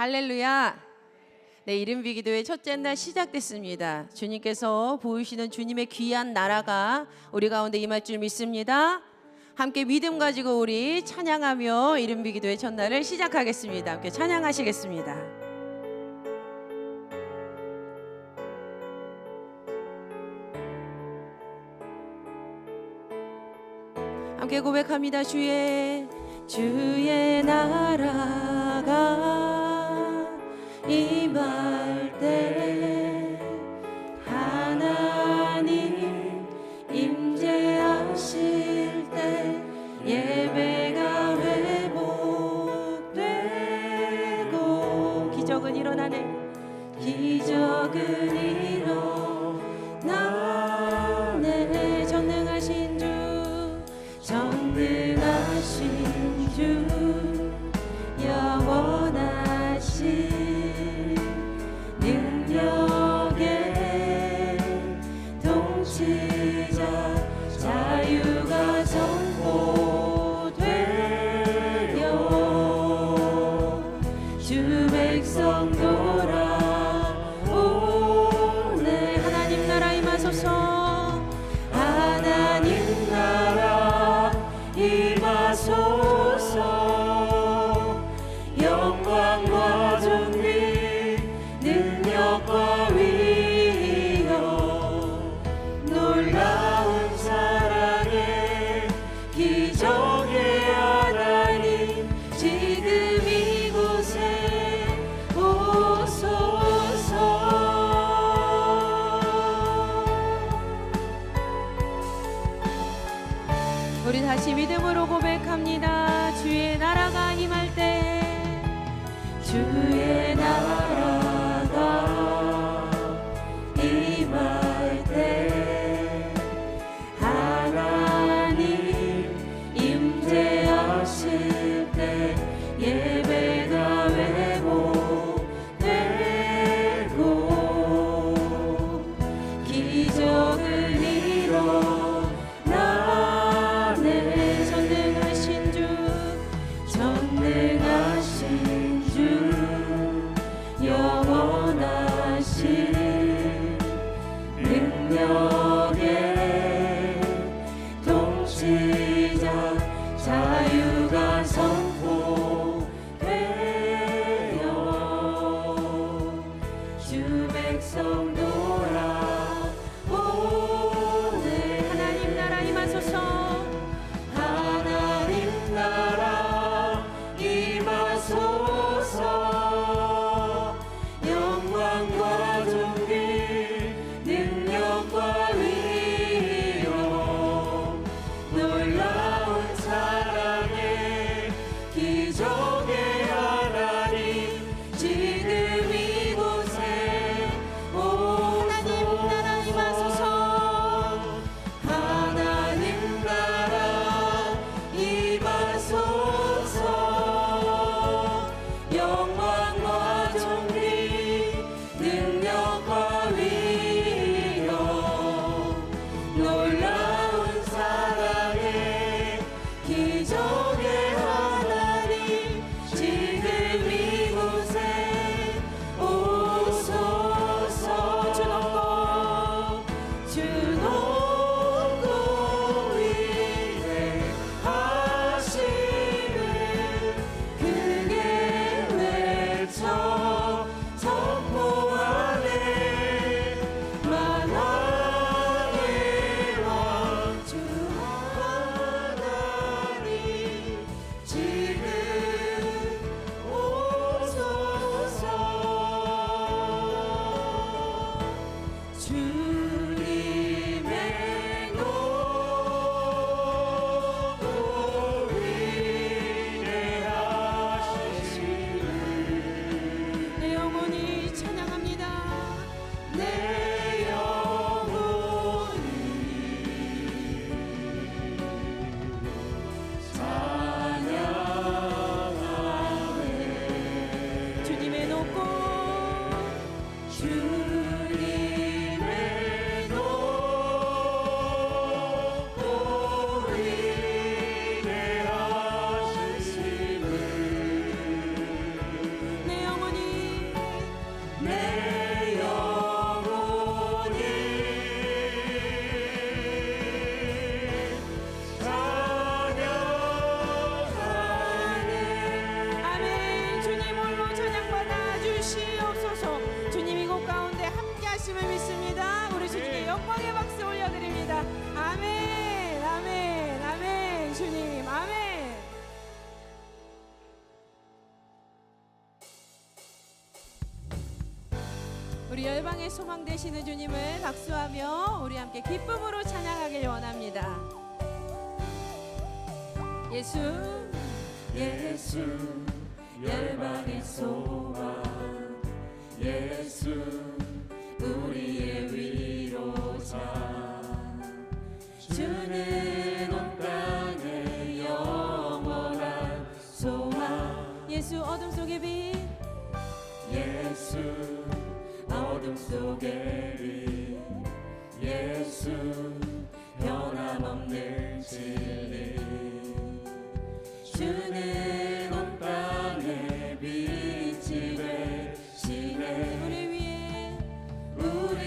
할렐루야. 네, 이른비 기도의 첫째 날 시작됐습니다. 주님께서 보이시는 주님의 귀한 나라가 우리 가운데 임할 줄 믿습니다. 함께 믿음 가지고 우리 찬양하며 이른비 기도의 첫날을 시작하겠습니다. 함께 찬양하시겠습니다. 함께 고백합니다. 주의 나라가 임할 때 하나님 임재하실 때 예배가 회복되고 기적은 일어나네. 기적은 일어나네. 전능하신 주 영원하신 능력의 통치자 자유가 선포되어 주 백성 돌아오네. 하나님 나라 임하소서. 하나님 나라 임하소서. 영광과 존귀 능력과 위엄 놀라운 사랑의 기적의 하나님 지금 이곳에 오소서. 우리 다시 믿음으로 고백합니다. 주의 나라가 임할 때 주의 나라가 임할 때 하나님 임재하실 때 예배가 회복되고 기적을 일어나네. 전능하신 주 우리 열방의 소망 되시는 주님을 박수하며 우리 함께 기쁨으로 찬양하길 원합니다. 예수 예수 열방의 소망 예수 우리의 위로자 주는 온 땅의 영원한 소망 예수 어둠 속의 빛 예수 어둠 속의 빛 예수 변함없는 진리 주는 온 땅의 빛이 되시네 우리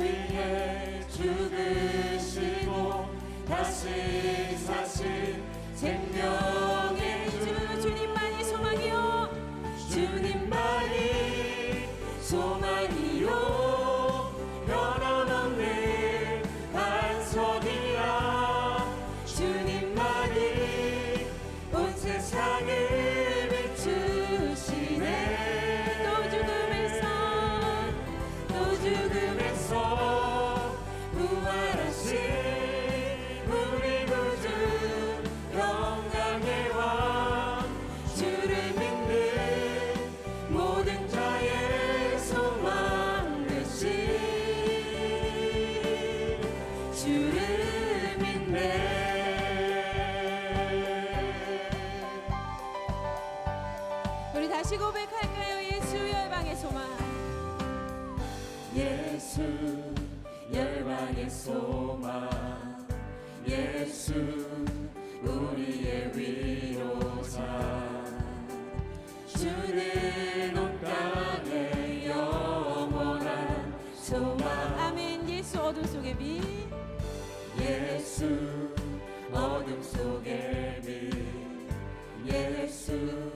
위해 죽으시고 다시 사신 생명의 주 주님만이 소망이요 주님만이 소망이요 변함없는 반석이라 주님만이 온 세상을 비추시네 또 죽음에서 부활하신 우리 구주 영광의 왕 주를 믿는 모든 자의 소망 되신 주를 믿네 우리 다시 고백할까요? 예수 열방의 소망 예수 열방의 소망 예수 우리의 위로자 주는 온 땅의 영원한 소망 아멘 예수 어둠 속의 빛 예수 어둠 속의 빛 예수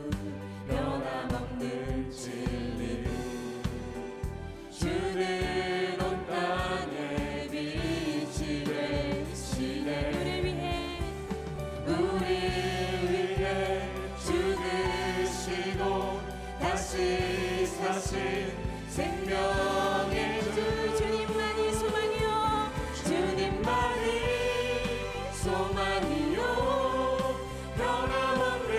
변함없는 진리 주는 온 땅의 빛이 되시네 우리 위해 죽으시고 다시 사신 생명의 주 주님만이 소망이요 주님만이 소망이요 변함없는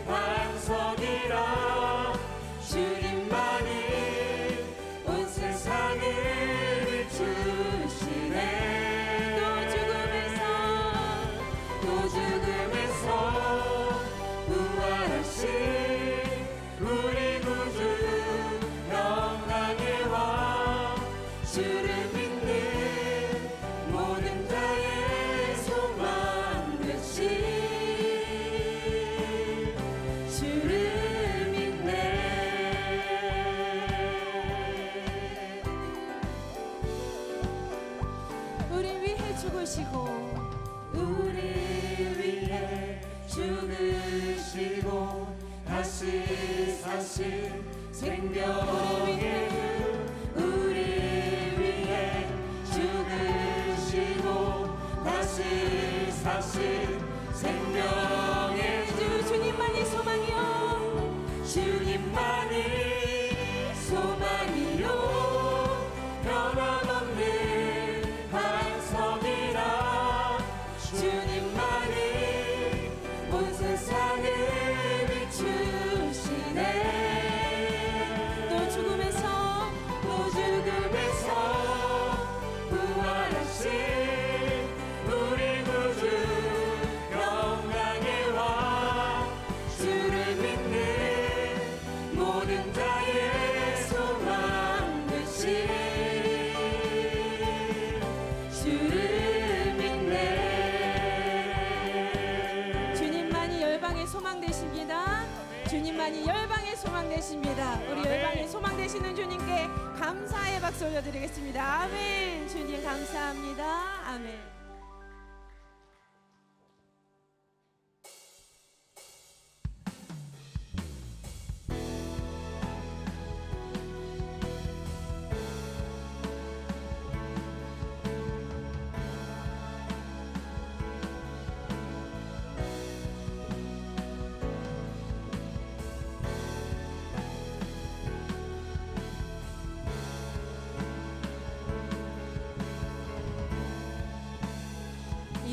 반석이라 주님만이 온 세상을 비추시네 또 죽음에서 부활하신 우리 구주 영광의 왕 주를 믿는 모든 자의 소망 되신 주를 믿네 우리 위해 죽으시고 우리 위해 죽으시고 다시 사신 생명의 우리 위해 죽으시고 다시 사신 생명의 주 주님만이 소망이요 주님만이 소망이요 변함없는 반석이라 주님만이 온 세상을 비추시네 또 죽음에서 부활하신 우리 구주 영광의 왕 주를 믿는 모든 자의 소망 되신 주를 믿네 주님만이 열방의 소망 되십니다 주님만이 열방의 소망 되십니다 우리 열방의 소망 되시는 주님께 감사의 박수 올려드리겠습니다 아멘 주님 감사합니다 아멘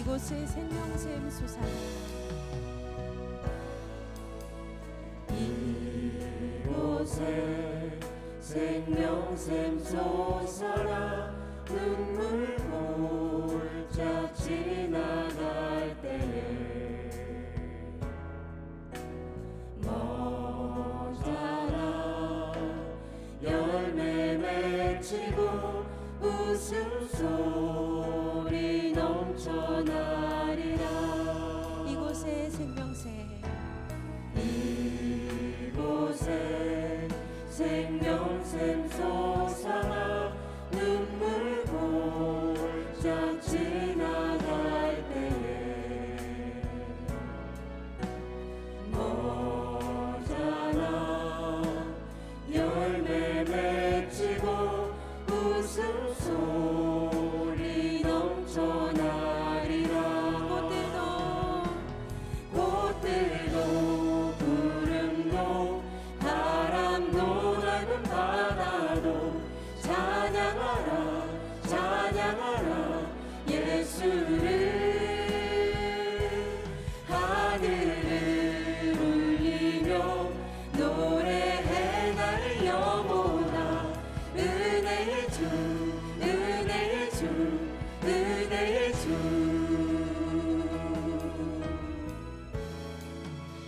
이곳에 생명샘 솟아나 이곳에 생명샘 솟아나 눈물 골짝 지나갈 때에 머자라 열매 맺히고 웃음소리 넘쳐나리라. 이곳에 생명샘 이곳에 생명샘 솟아나 눈물 골짝 지나갈 때에 머자나 열매 맺히고 웃음소리 넘쳐나리라. 꽃들도 구름도 바람도 넓은 바다도 찬양하라 찬양하라 예수를. 하늘을 울리며 노래해 날 영혼아 은혜의 주 은혜의 주 은혜의 주.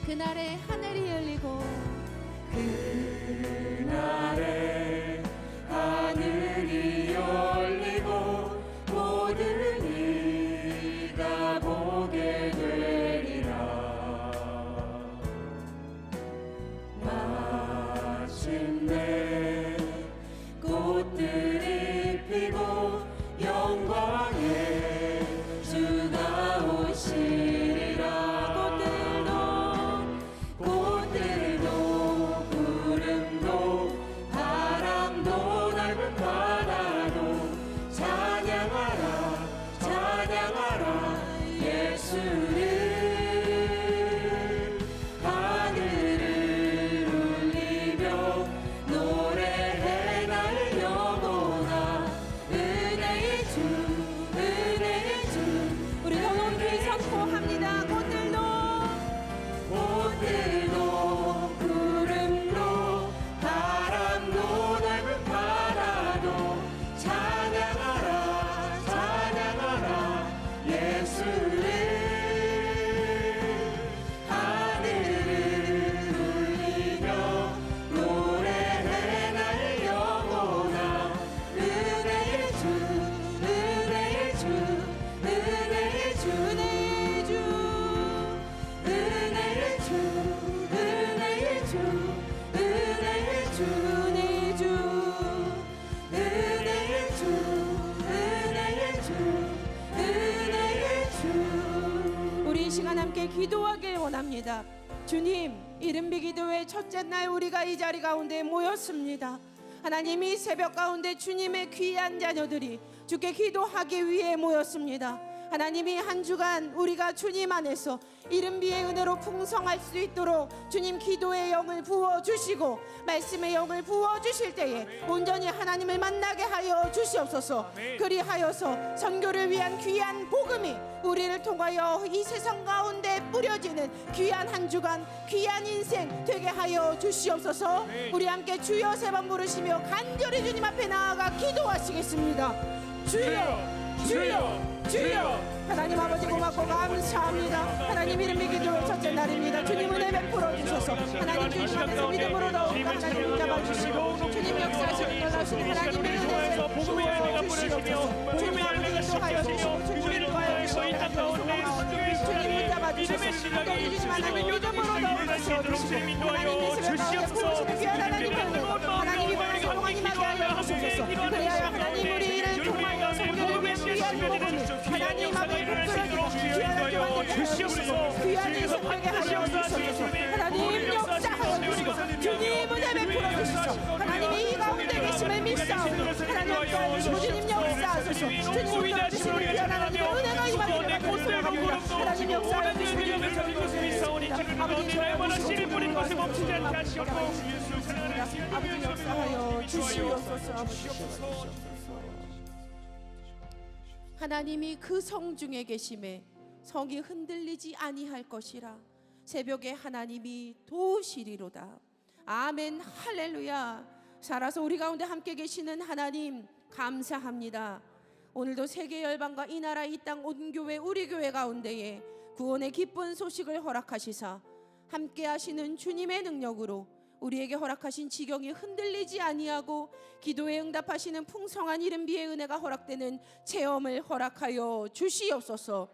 그날에 하늘이 열리고 그날에 하늘이 열리고 모든 이가 보게 되리라. 마침내 꽃들이 피고 영광의 주가 오시리라. 꽃들도 구름도 바람도 넓은 바다도 찬양하라 찬양하라 예수를. 하늘을 울리며 노래해 날 영혼아 은혜의 주 은혜의 주. 우리 더 높이 선포합니다. 꽃들도 구름도 바람도 넓은 바다도 찬양하라 찬양하라 예수를. 하늘을 울리며 노래해 날 영혼아 은혜의 주 은혜의 주 은혜의 주 은혜의 주 은혜의 주 은혜의 주 은혜의 주 은혜의 주 은혜의 주 은혜의 주 은혜의 주. 우리 이 시간 함께 기도하길 원합니다. 주님, 이른비 기도회 첫째 날 우리가 이 자리 가운데 모였습니다. 하나님, 이 새벽 가운데 주님의 귀한 자녀들이 주께 기도하기 위해 모였습니다. 하나님이 한 주간 우리가 주님 안에서 이른비의 은혜로 풍성할 수 있도록 주님 기도의 영을 부어주시고 말씀의 영을 부어주실 때에 온전히 하나님을 만나게 하여 주시옵소서. 그리하여서 선교를 위한 귀한 복음이 우리를 통하여 이 세상 가운데 뿌려지는 귀한 한 주간 귀한 인생 되게 하여 주시옵소서. 우리 함께 주여 세 번 부르시며 간절히 주님 앞에 나아가 기도하시겠습니다. 주여 주여 주여. 하나님 아버지 고맙고 감사합니다. 하나님 이름의 기도의 첫째 날입니다. 주님 은혜 베풀어 주셔서 하나님 주님 앞에서 믿음으로 더욱 하나님 붙잡아주시고 주님 역사하시는 놀라우신 하나님의 은혜를 부어주시옵소서. 주님 아버지 인도하여 주시고 주님 인도하여 주시고 주님 붙잡아주셔서 하나님 주님 하나님 믿음으로 더욱 하셔주시고 하나님 이 시간 가운데 부르시는 귀한 하나님의 은혜 하나님 이번에 성공하니 하게 하여 주셔서 그래야 하나님 우리를 통하여 성도를 위한 복음이 하나님 앞에 부풀어지고 귀한 한 주간에 주시옵소서. 귀한 인생 되게 하여 주시옵소서. 하나님 역사하여 주시고 주님 은혜 베풀어 주시소. 하나님이 이 가운데 계심을 믿사오니 하나님 역사하여 주시고 주님 역사하소서. 주님 붙들어 주시는 귀한 하나님의 은혜가 임하기를 고소합니다. 하나님 역사하여 주시고 주님 아버지 아버지 역사하여 주시옵소서. 하나님이 그 성 중에 계심에 성이 흔들리지 아니할 것이라. 새벽에 하나님이 도우시리로다. 아멘. 할렐루야. 살아서 우리 가운데 함께 계시는 하나님 감사합니다. 오늘도 세계 열방과 이 나라 이 땅 온 교회 우리 교회 가운데에 구원의 기쁜 소식을 허락하시사 함께 하시는 주님의 능력으로 우리에게 허락하신 지경이 흔들리지 아니하고 기도에 응답하시는 풍성한 이른비의 은혜가 허락되는 체험을 허락하여 주시옵소서.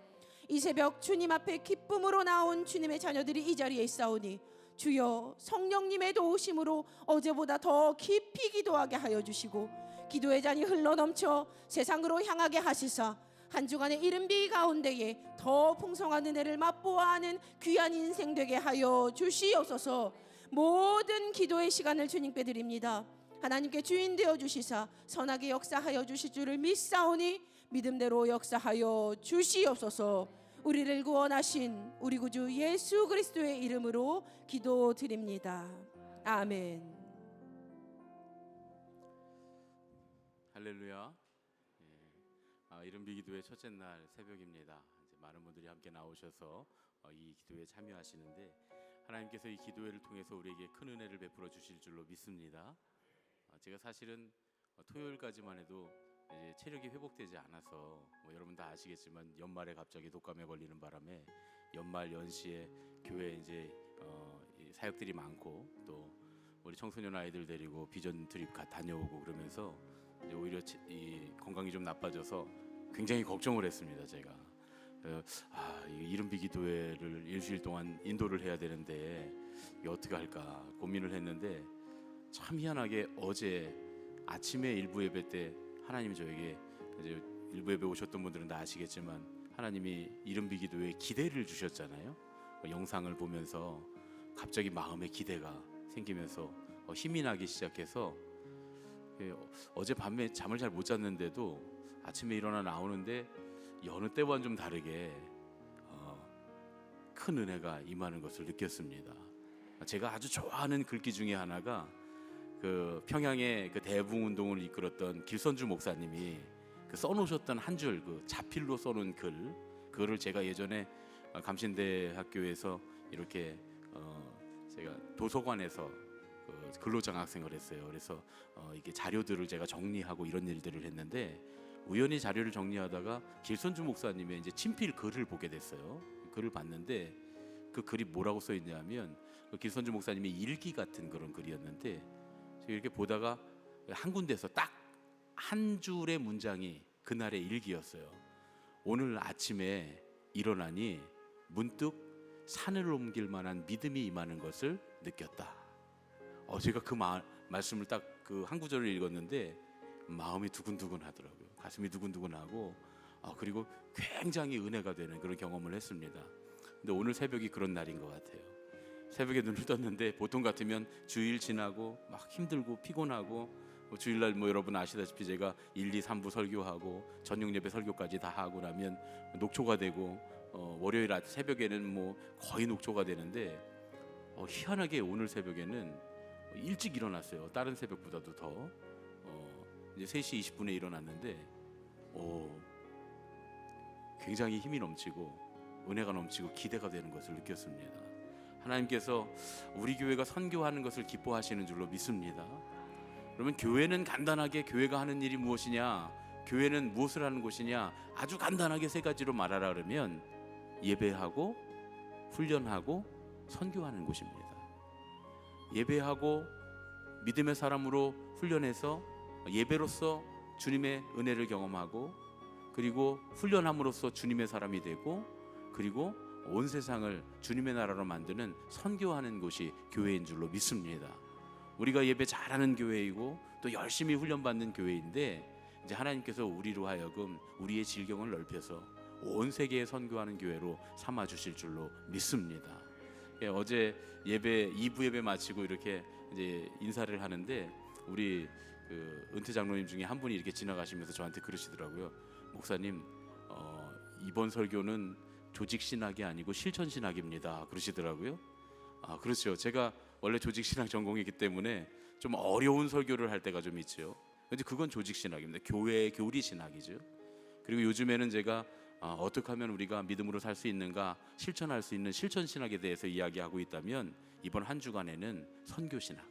이 새벽 주님 앞에 기쁨으로 나온 주님의 자녀들이 이 자리에 있사오니 주여 성령님의 도우심으로 어제보다 더 깊이 기도하게 하여 주시고 기도의 잔이 흘러넘쳐 세상으로 향하게 하시사 한 주간의 이른비 가운데에 더 풍성한 은혜를 맛보아 하는 귀한 인생 되게 하여 주시옵소서. 모든 기도의 시간을 주님께 드립니다. 하나님께 주인 되어 주시사 선하게 역사하여 주실 줄을 믿사오니 믿음대로 역사하여 주시옵소서. 우리를 구원하신 우리 구주 예수 그리스도의 이름으로 기도드립니다. 아멘. 할렐루야. 이른비 기도의 첫째 날 새벽입니다. 이제 많은 분들이 함께 나오셔서 이 기도에 참여하시는데 하나님께서 이 기도회를 통해서 우리에게 큰 은혜를 베풀어 주실 줄로 믿습니다. 제가 사실은 토요일까지만 해도 이제 체력이 회복되지 않아서 여러분 다 아시겠지만 연말에 갑자기 독감에 걸리는 바람에 연말 연시에 교회 이제 사역들이 많고 또 우리 청소년 아이들 데리고 비전 트립 다녀오고 그러면서 이제 오히려 이 건강이 좀 나빠져서 굉장히 걱정을 했습니다. 제가 이 이른비 기도회를 일주일 동안 인도를 해야 되는데 이거 어떻게 할까 고민을 했는데 참 희한하게 어제 아침에 일부 예배 때 하나님이 저에게 이제 일부 예배 오셨던 분들은 다 아시겠지만 하나님이 이른비 기도회에 기대를 주셨잖아요. 영상을 보면서 갑자기 마음에 기대가 생기면서 힘이 나기 시작해서 어제 밤에 잠을 잘 못 잤는데도 아침에 일어나 나오는데 여느 때와는 좀 다르게 큰 은혜가 임하는 것을 느꼈습니다. 제가 아주 좋아하는 글귀 중에 하나가 그 평양의 그 대붕운동을 이끌었던 길선주 목사님이 그 써놓으셨던 한 줄 그 자필로 써놓은 그거를 제가 예전에 감신대 학교에서 이렇게 제가 도서관에서 근로장학생을 했어요. 그래서 이게 자료들을 제가 정리하고 이런 일들을 했는데 우연히 자료를 정리하다가 길선주 목사님의 이제 친필 글을 보게 됐어요. 글을 봤는데 그 글이 뭐라고 써 있냐면 그 길선주 목사님의 일기 같은 그런 글이었는데 제가 이렇게 보다가 한 군데서 딱 한 줄의 문장이 그날의 일기였어요. 오늘 아침에 일어나니 문득 산을 옮길 만한 믿음이 임하는 것을 느꼈다. 제가 그 말씀을 딱 그 한 구절을 읽었는데 마음이 두근두근 하더라고요. 가슴이 두근두근하고 그리고 굉장히 은혜가 되는 그런 경험을 했습니다. 근데 오늘 새벽이 그런 날인 것 같아요. 새벽에 눈을 떴는데 보통 같으면 주일 지나고 막 힘들고 피곤하고 주일날 여러분 아시다시피 제가 1, 2, 3부 설교하고 저녁 예배 설교까지 다 하고 나면 녹초가 되고 월요일 새벽에는 거의 녹초가 되는데 희한하게 오늘 새벽에는 일찍 일어났어요. 다른 새벽보다도 더 이제 3시 20분에 일어났는데 굉장히 힘이 넘치고 은혜가 넘치고 기대가 되는 것을 느꼈습니다. 하나님께서 우리 교회가 선교하는 것을 기뻐하시는 줄로 믿습니다. 그러면 교회는 간단하게 교회가 하는 일이 무엇이냐, 교회는 무엇을 하는 곳이냐, 아주 간단하게 3가지로 말하라 그러면 예배하고 훈련하고 선교하는 곳입니다. 예배하고 믿음의 사람으로 훈련해서 예배로서 주님의 은혜를 경험하고 그리고 훈련함으로써 주님의 사람이 되고 그리고 온 세상을 주님의 나라로 만드는 선교하는 곳이 교회인 줄로 믿습니다. 우리가 예배 잘하는 교회이고 또 열심히 훈련받는 교회인데 이제 하나님께서 우리로 하여금 우리의 질경을 넓혀서 온 세계에 선교하는 교회로 삼아 주실 줄로 믿습니다. 어제 예배 2부 예배 마치고 이렇게 이제 인사를 하는데 우리 그 은퇴 장로님 중에 한 분이 이렇게 지나가시면서 저한테 그러시더라고요. 목사님, 이번 설교는 조직 신학이 아니고 실천 신학입니다. 그러시더라고요. 그렇죠. 제가 원래 조직 신학 전공이기 때문에 좀 어려운 설교를 할 때가 좀 있죠. 근데 그건 조직 신학입니다. 교회 교리 신학이죠. 그리고 요즘에는 제가 어떻게 하면 우리가 믿음으로 살 수 있는가, 실천할 수 있는 실천 신학에 대해서 이야기하고 있다면 이번 한 주간에는 선교 신학,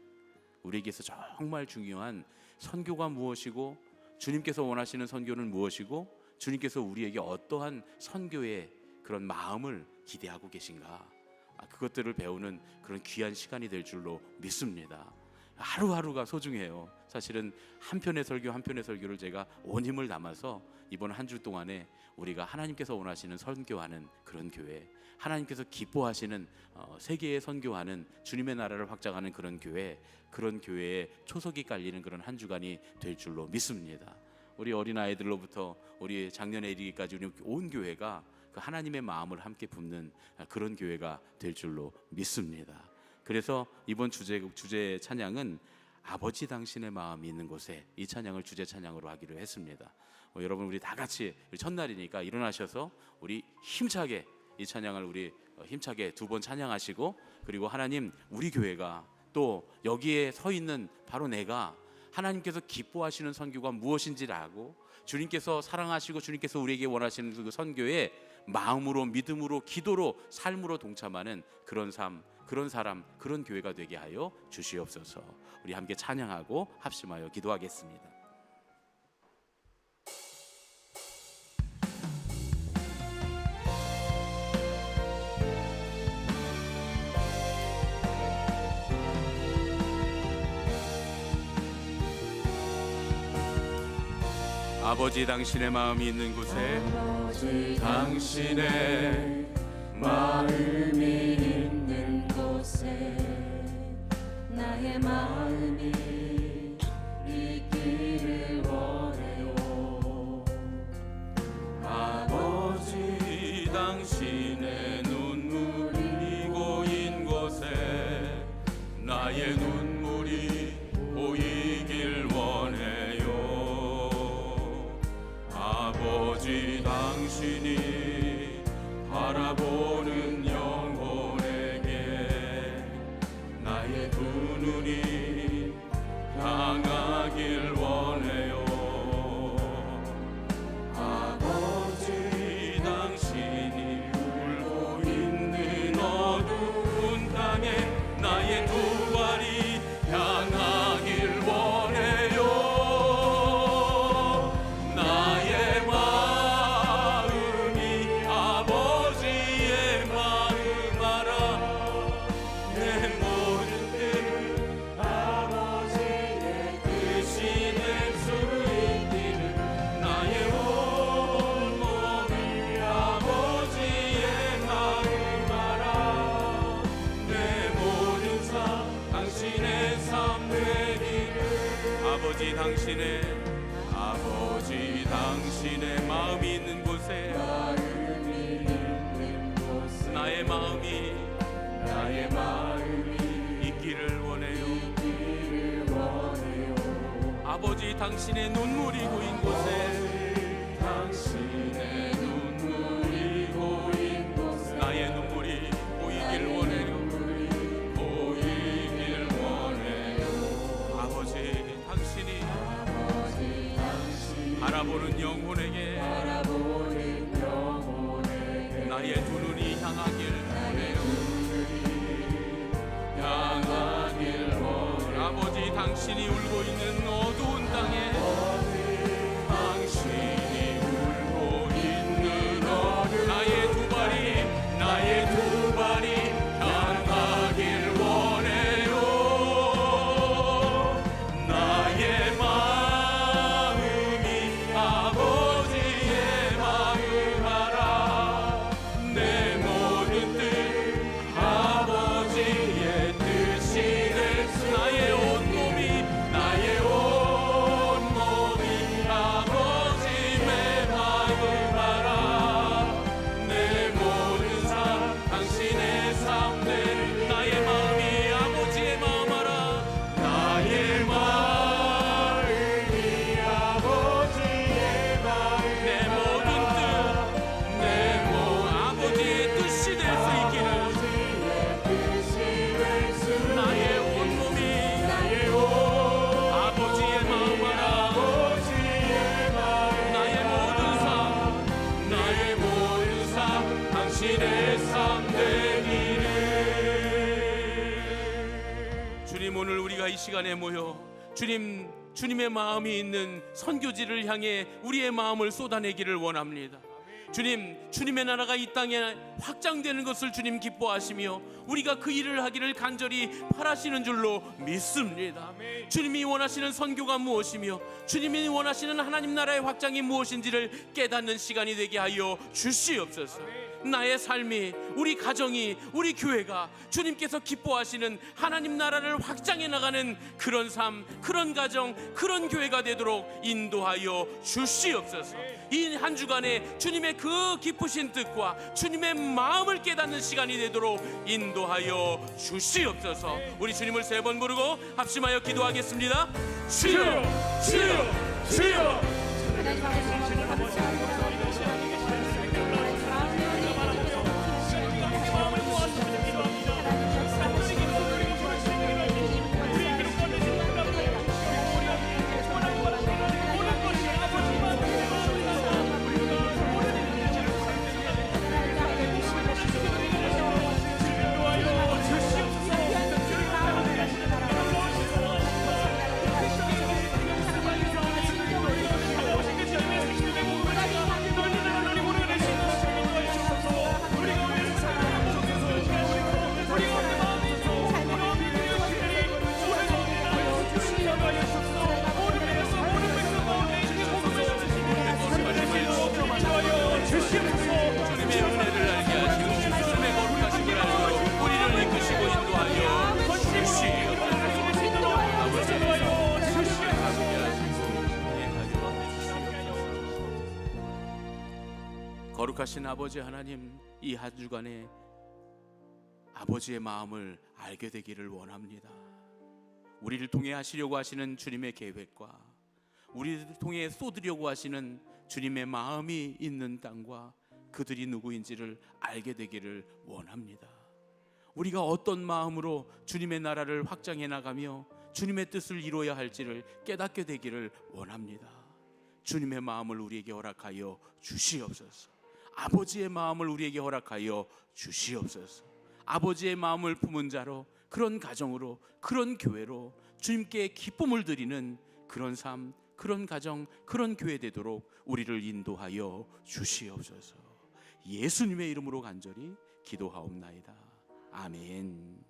우리에게서 정말 중요한 선교가 무엇이고 주님께서 원하시는 선교는 무엇이고 주님께서 우리에게 어떠한 선교의 그런 마음을 기대하고 계신가, 그것들을 배우는 그런 귀한 시간이 될 줄로 믿습니다. 하루하루가 소중해요. 사실은 한 편의 설교를 제가 온 힘을 담아서 이번 한 주 동안에 우리가 하나님께서 원하시는 선교하는 그런 교회, 하나님께서 기뻐하시는 세계에 선교하는 주님의 나라를 확장하는 그런 교회에 초석이 깔리는 그런 한 주간이 될 줄로 믿습니다. 우리 어린아이들로부터 우리 작년에 이르기까지 우리 온 교회가 그 하나님의 마음을 함께 품는 그런 교회가 될 줄로 믿습니다. 그래서 이번 주제 찬양은 아버지 당신의 마음이 있는 곳에, 이 찬양을 주제 찬양으로 하기로 했습니다. 여러분 우리 다 같이 첫날이니까 일어나셔서 우리 힘차게 이 찬양을 우리 힘차게 두 번 찬양하시고, 그리고 하나님, 우리 교회가 또 여기에 서 있는 바로 내가 하나님께서 기뻐하시는 선교가 무엇인지를 알고 주님께서 사랑하시고 주님께서 우리에게 원하시는 그 선교에 마음으로, 믿음으로, 기도로, 삶으로 동참하는 그런 삶, 그런 사람, 그런 교회가 되게 하여 주시옵소서. 우리 함께 찬양하고 합심하여 기도하겠습니다. 아버지 당신의 마음이 있는 곳에, 아버지 당신의 마음이 있는 곳에 나의 마음이 있기를 원해요. 아버지 당신의 눈물이 고인 곳에 나의 눈물이 보이길 원해요. 아버지 당신이 바라보는 영혼에게 나의 두 눈이 향하길 원해요. 아버지 당신이 울고 있는 어두운 땅에 나의 두 발이 향하길 원해요. 나의 마음이 아버지의 마음 알아. 내 모든 뜻은 아버지의 뜻이 될 수 있기를. 나의 온 몸이 아버지의 마음 알아. 내 모든 삶 당신의 삶 되기를. 아버지 당신의 마음이 있는 곳에 나의 마음이 있기를 원해요. 아버지 당신의 눈물이 고인 곳에 나의 눈물이 보이길 원해요. 아버지 당신이 바라보는 영혼에게 나의 두 눈이 향하길 원해요. 아버지 당신이 울고 있는 어두운 땅에 나의 두 발이 향하길 원해요. 나의 마음이 아버지의 마음 알아. 내 모든 뜻 아버지의 뜻이 될 수. 나의 온 당신의 삶 되기를. 주님, 오늘 우리가 이 시간에 모여 주님의 마음이 있는 선교지를 향해 우리의 마음을 쏟아내기를 원합니다. 주님의 나라가 이 땅에 확장되는 것을 주님 기뻐하시며 우리가 그 일을 하기를 간절히 바라시는 줄로 믿습니다. 주님이 원하시는 선교가 무엇이며 주님이 원하시는 하나님 나라의 확장이 무엇인지를 깨닫는 시간이 되게 하여 주시옵소서. 나의 삶이, 우리 가정이, 우리 교회가 주님께서 기뻐하시는 하나님 나라를 확장해 나가는 그런 삶, 그런 가정, 그런 교회가 되도록 인도하여 주시옵소서. 이 한 주간에 주님의 그 기쁘신 뜻과 주님의 마음을 깨닫는 시간이 되도록 인도하여 주시옵소서. 우리 주님을 세 번 부르고 합심하여 기도하겠습니다. 주여, 주여, 주여. 거룩하신 아버지 하나님, 이 한 주간에 아버지의 마음을 알게 되기를 원합니다. 우리를 통해 하시려고 하시는 주님의 계획과 우리를 통해 쏟으려고 하시는 주님의 마음이 있는 땅과 그들이 누구인지를 알게 되기를 원합니다. 우리가 어떤 마음으로 주님의 나라를 확장해 나가며 주님의 뜻을 이루어야 할지를 깨닫게 되기를 원합니다. 주님의 마음을 우리에게 허락하여 주시옵소서. 아버지의 마음을 우리에게 허락하여 주시옵소서. 아버지의 마음을 품은 자로, 그런 가정으로, 그런 교회로 주님께 기쁨을 드리는 그런 삶, 그런 가정, 그런 교회 되도록 우리를 인도하여 주시옵소서. 예수님의 이름으로 간절히 기도하옵나이다. 아멘.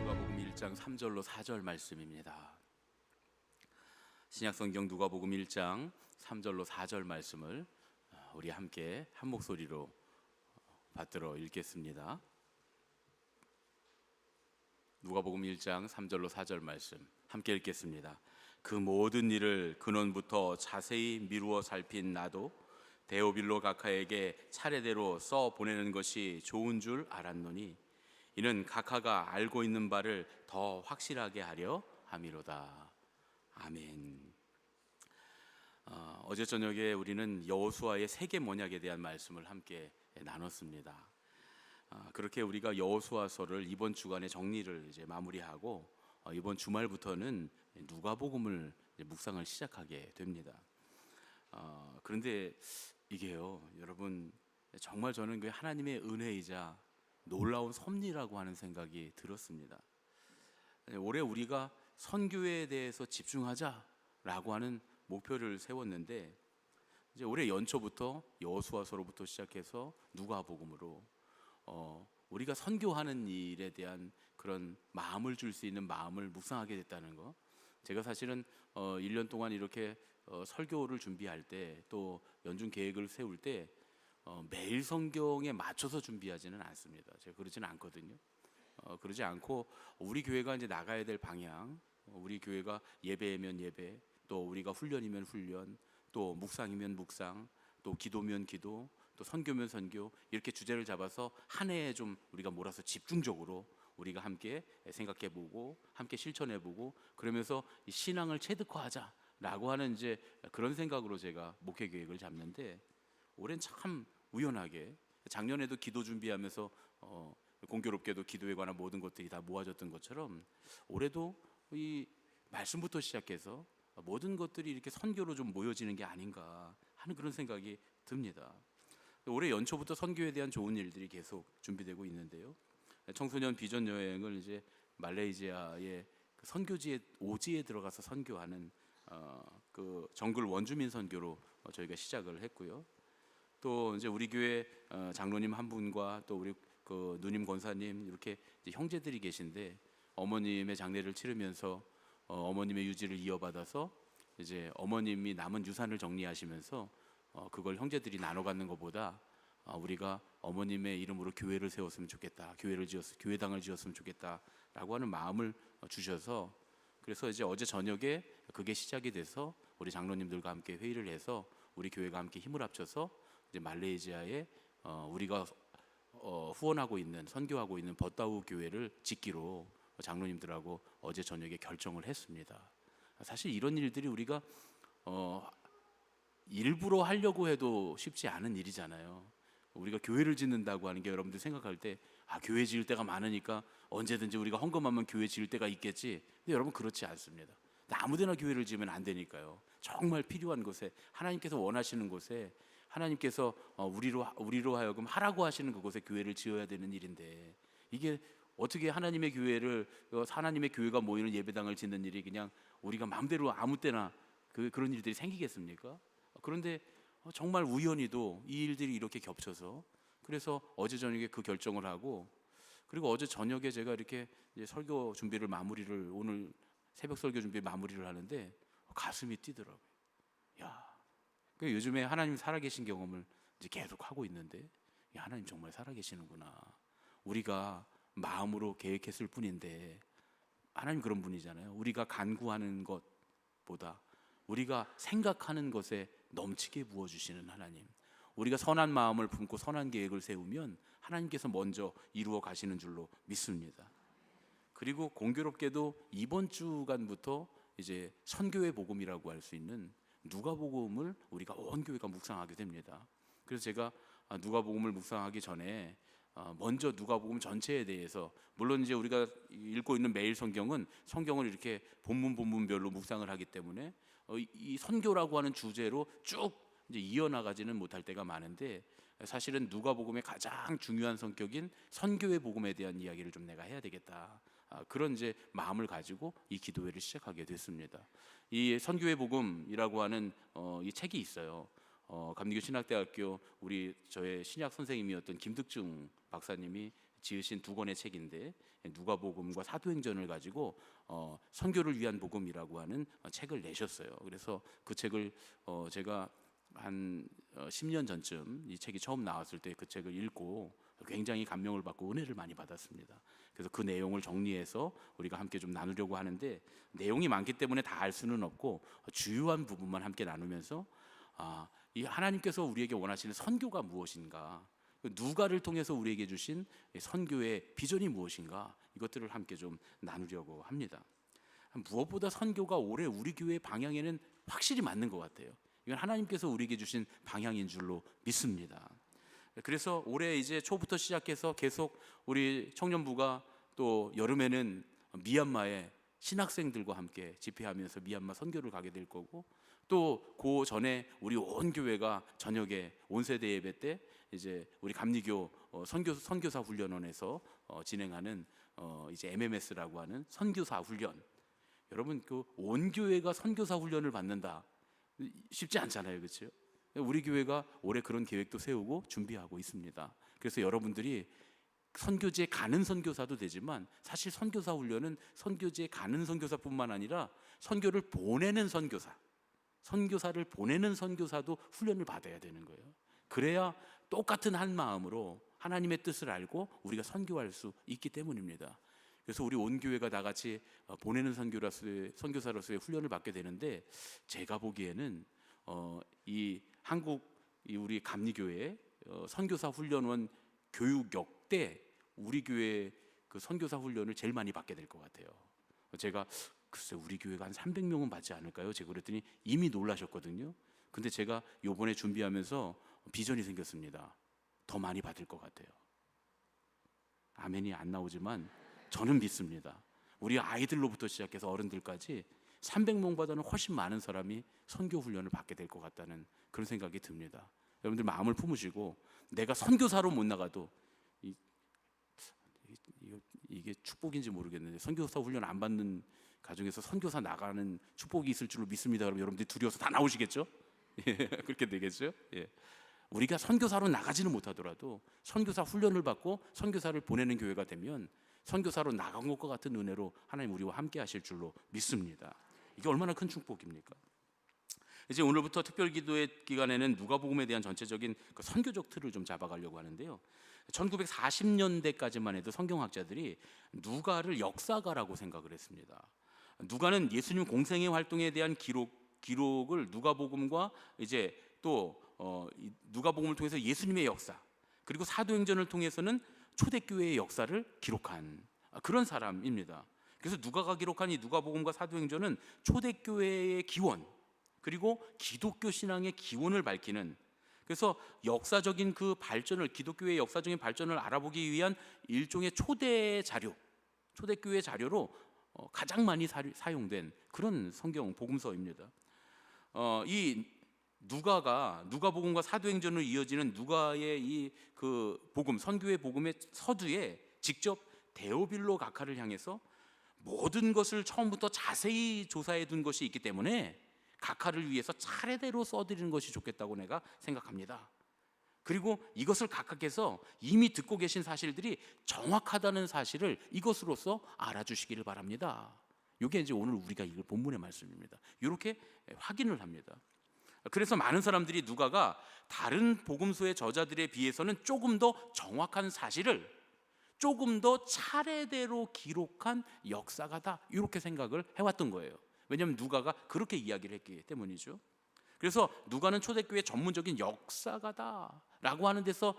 누가복음 1장 3절로 4절 말씀입니다. 신약성경 누가복음 1장 3절로 4절 말씀을 우리 함께 한 목소리로 받들어 읽겠습니다. 누가복음 1장 3절로 4절 말씀 함께 읽겠습니다. 그 모든 일을 근원부터 자세히 미루어 살핀 나도 데오빌로 각하에게 차례대로 써 보내는 것이 좋은 줄 알았노니 이는 각하가 알고 있는 바를 더 확실하게 하려 함이로다. 아멘. 어제 저녁에 우리는 여호수아의 세계 언약에 대한 말씀을 함께 나눴습니다. 그렇게 우리가 여호수아서를 이번 주간에 정리를 이제 마무리하고 이번 주말부터는 누가복음을 묵상을 시작하게 됩니다. 그런데 이게요, 여러분, 정말 저는 그 하나님의 은혜이자 놀라운 섭리라고 하는 생각이 들었습니다. 올해 우리가 선교에 대해서 집중하자라고 하는 목표를 세웠는데 이제 올해 연초부터 여호수아서로부터 시작해서 누가복음으로 우리가 선교하는 일에 대한 그런 마음을 줄 수 있는 마음을 묵상하게 됐다는 거, 제가 사실은 1년 동안 이렇게 설교를 준비할 때 또 연중 계획을 세울 때 매일 성경에 맞춰서 준비하지는 않습니다. 제가 그러지는 않거든요. 그러지 않고 우리 교회가 이제 나가야 될 방향, 우리 교회가 예배면 예배, 또 우리가 훈련이면 훈련, 또 묵상이면 묵상, 또 기도면 기도, 또 선교면 선교, 이렇게 주제를 잡아서 한 해에 좀 우리가 몰아서 집중적으로 우리가 함께 생각해보고 함께 실천해보고 그러면서 이 신앙을 체득화하자라고 하는 이제 그런 생각으로 제가 목회 계획을 잡는데, 올해는 참 우연하게 작년에도 기도 준비하면서 공교롭게도 기도에 관한 모든 것들이 다 모아졌던 것처럼 올해도 이 말씀부터 시작해서 모든 것들이 이렇게 선교로 좀 모여지는 게 아닌가 하는 그런 생각이 듭니다. 올해 연초부터 선교에 대한 좋은 일들이 계속 준비되고 있는데요. 청소년 비전 여행을 이제 말레이시아의 그 선교지에 오지에 들어가서 선교하는 그 정글 원주민 선교로 저희가 시작을 했고요. 또 이제 우리 교회 장로님 한 분과 또 우리 그 누님 권사님 이렇게 이제 형제들이 계신데, 어머님의 장례를 치르면서 어머님의 유지를 이어받아서 이제 어머님이 남은 유산을 정리하시면서 그걸 형제들이 나눠 갖는 것보다 우리가 어머님의 이름으로 교회를 세웠으면 좋겠다, 교회당을 지었으면 좋겠다라고 하는 마음을 주셔서, 그래서 이제 어제 저녁에 그게 시작이 돼서 우리 장로님들과 함께 회의를 해서 우리 교회가 함께 힘을 합쳐서 이제 말레이시아에 우리가 후원하고 있는 선교하고 있는 버다우 교회를 짓기로 장로님들하고 어제 저녁에 결정을 했습니다. 사실 이런 일들이 우리가 일부러 하려고 해도 쉽지 않은 일이잖아요. 우리가 교회를 짓는다고 하는 게 여러분들 생각할 때 교회 지을 때가 많으니까 언제든지 우리가 헌금하면 교회 지을 때가 있겠지. 근데 여러분 그렇지 않습니다. 아무데나 교회를 지으면 안 되니까요. 정말 필요한 곳에, 하나님께서 원하시는 곳에, 하나님께서 우리로 하여금 하라고 하시는 그곳에 교회를 지어야 되는 일인데, 이게 어떻게 하나님의 교회가 모이는 예배당을 짓는 일이 그냥 우리가 마음대로 아무 때나 그런 일들이 생기겠습니까? 그런데 정말 우연히도 이 일들이 이렇게 겹쳐서, 그래서 어제 저녁에 그 결정을 하고, 그리고 어제 저녁에 제가 이렇게 이제 설교 준비를 마무리를, 오늘 새벽 설교 준비 마무리를 하는데 가슴이 뛰더라고요. 요즘에 하나님 살아계신 경험을 이제 계속 하고 있는데, 하나님 정말 살아계시는구나. 우리가 마음으로 계획했을 뿐인데 하나님 그런 분이잖아요. 우리가 간구하는 것보다 우리가 생각하는 것에 넘치게 부어주시는 하나님. 우리가 선한 마음을 품고 선한 계획을 세우면 하나님께서 먼저 이루어 가시는 줄로 믿습니다. 그리고 공교롭게도 이번 주간부터 이제 선교의 복음이라고 할 수 있는 누가복음을 우리가 온 교회가 묵상하게 됩니다. 그래서 제가 누가복음을 묵상하기 전에 먼저 누가복음 전체에 대해서, 물론 이제 우리가 읽고 있는 매일 성경은 성경을 이렇게 본문별로 묵상을 하기 때문에 이 선교라고 하는 주제로 쭉 이제 이어나가지는 못할 때가 많은데, 사실은 누가복음의 가장 중요한 성격인 선교의 복음에 대한 이야기를 좀 내가 해야 되겠다, 그런 이제 마음을 가지고 이 기도회를 시작하게 됐습니다. 이 선교의 복음이라고 하는 이 책이 있어요. 감리교 신학대학교 저의 신약 선생님이었던 김득중 박사님이 지으신 2권의 책인데, 누가복음과 사도행전을 가지고 선교를 위한 복음이라고 하는 책을 내셨어요. 그래서 그 책을 제가 한 10년 전쯤 이 책이 처음 나왔을 때 그 책을 읽고 굉장히 감명을 받고 은혜를 많이 받았습니다. 그래서 그 내용을 정리해서 우리가 함께 좀 나누려고 하는데, 내용이 많기 때문에 다 알 수는 없고 주요한 부분만 함께 나누면서 이 하나님께서 우리에게 원하시는 선교가 무엇인가, 누가를 통해서 우리에게 주신 선교의 비전이 무엇인가, 이것들을 함께 좀 나누려고 합니다. 무엇보다 선교가 올해 우리 교회의 방향에는 확실히 맞는 것 같아요. 이건 하나님께서 우리에게 주신 방향인 줄로 믿습니다. 그래서 올해 이제 초부터 시작해서 계속 우리 청년부가 또 여름에는 미얀마에 신학생들과 함께 집회하면서 미얀마 선교를 가게 될 거고, 또 그 전에 우리 온 교회가 저녁에 온 세대 예배 때 이제 우리 감리교 선교사 훈련원에서 진행하는 이제 MMS라고 하는 선교사 훈련. 여러분 그 온 교회가 선교사 훈련을 받는다, 쉽지 않잖아요, 그렇죠? 우리 교회가 올해 그런 계획도 세우고 준비하고 있습니다. 그래서 여러분들이 선교지에 가는 선교사도 되지만 사실 선교사 훈련은 선교지에 가는 선교사뿐만 아니라 선교를 보내는 선교사를 보내는 선교사도 훈련을 받아야 되는 거예요. 그래야 똑같은 한 마음으로 하나님의 뜻을 알고 우리가 선교할 수 있기 때문입니다. 그래서 우리 온 교회가 다 같이 보내는 선교사로서의 훈련을 받게 되는데, 제가 보기에는 이 한국 우리 감리교회 선교사 훈련원 교육 역대 우리 교회 그 선교사 훈련을 제일 많이 받게 될 것 같아요. 제가 글쎄 우리 교회가 한 300명은 받지 않을까요? 제가 그랬더니 이미 놀라셨거든요. 근데 제가 요번에 준비하면서 비전이 생겼습니다. 더 많이 받을 것 같아요. 아멘이 안 나오지만 저는 믿습니다. 우리 아이들로부터 시작해서 어른들까지 300명보다는 훨씬 많은 사람이 선교 훈련을 받게 될 것 같다는 그런 생각이 듭니다. 여러분들 마음을 품으시고, 내가 선교사로 못 나가도 이게 축복인지 모르겠는데 선교사 훈련 안 받는 가정에서 선교사 나가는 축복이 있을 줄로 믿습니다. 그럼 여러분들이 두려워서 다 나오시겠죠? 예, 그렇게 되겠죠? 예. 우리가 선교사로 나가지는 못하더라도 선교사 훈련을 받고 선교사를 보내는 교회가 되면 선교사로 나간 것과 같은 은혜로 하나님 우리와 함께 하실 줄로 믿습니다. 이게 얼마나 큰 축복입니까? 이제 오늘부터 특별기도회 기간에는 누가복음에 대한 전체적인 그 선교적 틀을 좀 잡아가려고 하는데요. 1940년대까지만 해도 성경학자들이 누가를 역사가라고 생각을 했습니다. 누가는 예수님 공생의 활동에 대한 기록을 누가복음과 이제 또 누가복음을 통해서 예수님의 역사, 그리고 사도행전을 통해서는 초대교회의 역사를 기록한 그런 사람입니다. 그래서 누가가 기록한 이 누가복음과 사도행전은 초대교회의 기원, 그리고 기독교 신앙의 기원을 밝히는, 그래서 역사적인 그 발전을, 기독교의 역사적인 발전을 알아보기 위한 일종의 초대 자료, 초대교회 자료로 가장 많이 사용된 그런 성경 복음서입니다. 이 누가복음과 사도행전으로 이어지는 누가의 이 그 복음, 선교의 복음의 서두에 직접 데오빌로 각하를 향해서 모든 것을 처음부터 자세히 조사해 둔 것이 있기 때문에 각하를 위해서 차례대로 써드리는 것이 좋겠다고 내가 생각합니다. 그리고 이것을 각하께서 이미 듣고 계신 사실들이 정확하다는 사실을 이것으로써 알아주시기를 바랍니다. 이게 이제 오늘 우리가 읽을 본문의 말씀입니다. 이렇게 확인을 합니다. 그래서 많은 사람들이 누가가 다른 복음서의 저자들에 비해서는 조금 더 정확한 사실을 조금 더 차례대로 기록한 역사가다, 이렇게 생각을 해왔던 거예요. 왜냐하면 누가가 그렇게 이야기를 했기 때문이죠. 그래서 누가는 초대교회 전문적인 역사가다라고 하는 데서